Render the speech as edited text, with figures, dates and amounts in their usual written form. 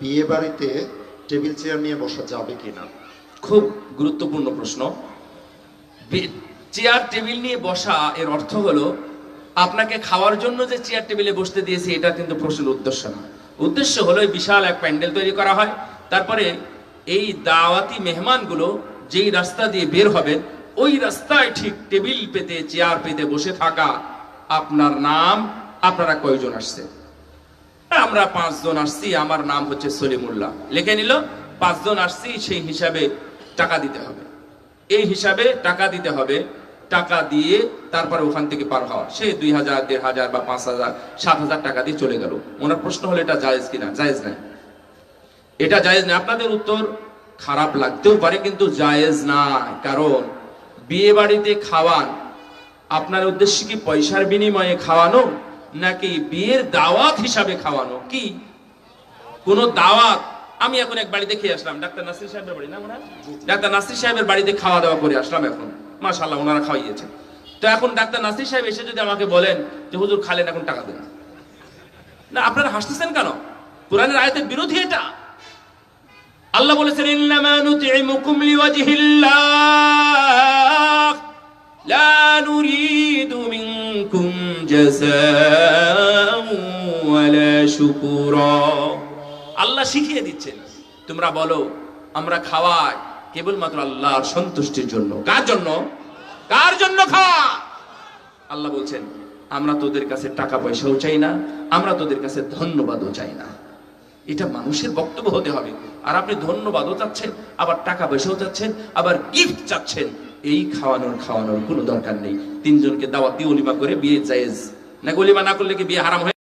বিয়ে বাড়িতে table chair নিয়ে বসা যাবে কিনা? খুব গুরুত্বপূর্ণ প্রশ্ন। চেয়ার টেবিল নিয়ে বসা এর অর্থ হলো আপনাকে খাওয়ার জন্য যে চেয়ার টেবিলে বসতে দিয়েছে এটা কিন্তু প্রশ্নের উদ্দেশ্য না। উদ্দেশ্য হলো বিশাল এক প্যান্ডেল তৈরি করা হয়, তারপরে এই দাওয়াতি মেহমানগুলো যেই রাস্তা দিয়ে বের হবেন ওই রাস্তায় ঠিক টেবিল পেতে চেয়ার পেতে বসে থাকা। আপনার নাম, আপনারা কয়জন আসছে? আমরা 5 জন আসছি, আমার নাম হচ্ছে সলিমুল্লাহ, লিখে নিল 5 জন আসছি, সেই হিসাবে টাকা দিতে হবে। এই হিসাবে টাকা দিতে হবে, টাকা দিয়ে তারপরে ওখান থেকে পার হওয়া। সে 2000, 1500 বা 5000, 7000 টাকা দিয়ে চলে গেল। ওনার প্রশ্ন হলো এটা জায়েজ কিনা? জায়েজ নাই, এটা জায়েজ না। আপনাদের উত্তর খারাপ লাগতেও পারে কিন্তু জায়েজ না। কারণ বিয়ে বাড়িতে খাওয়ান আপনার উদ্দেশ্য কি পয়সার বিনিময়ে খাওয়ানো নাকি বিয়ের দাওয়াত হিসাবে খাওয়ানো? কি কোন দাওয়াত? আমি এখন এক বাড়িতে খেয়ে আসলাম, ডাক্তার নাসির সাহেবের বাড়ি না মনে হয়, ডাক্তার নাসির সাহেবের বাড়িতে খাওয়া দাওয়া করে আসলাম। এখন মাশাআল্লাহ ওনারা খাওয়াইয়েছেন। তো এখন ডাক্তার নাসির সাহেব এসে যদি আমাকে বলেন যে হুজুর খালেন, এখন টাকা দেন না। আপনারা হাসতেছেন কেন? কোরআনের আয়াতের বিরোধী এটা। আল্লাহ বলেছেন ইন্নামা নুতিমুকুম লিওয়াজহিল্লাহ লা নুরিদু মিনকুম জাযাআন ওয়ালা শুকুরা। আল্লাহ শিখিয়ে দিচ্ছেন, তোমরা বলো আমরা খাওয়াই কেবলমাত্র আল্লাহর সন্তুষ্টির জন্য। কার জন্য? কার জন্য খাওয়া? আল্লাহ বলছেন আমরা তোদের কাছে টাকা পয়সাও চাই না, আমরা তোদের কাছে ধন্যবাদও চাই না। এটা মানুষের বক্তব্য হতে হবে। আর আপনি ধন্যবাদও চাচ্ছেন, আবার টাকা পয়সাও চাচ্ছেন, আবার গিফট চাচ্ছেন। এই খাওয়ানোর কোনো দরকার নেই। 3 জনকে দাওয়াত দিয়ে ওলিমা করে বিয়ে জায়েজ না? ওলিমা না করলে কি বিয়ে হারাম হয়?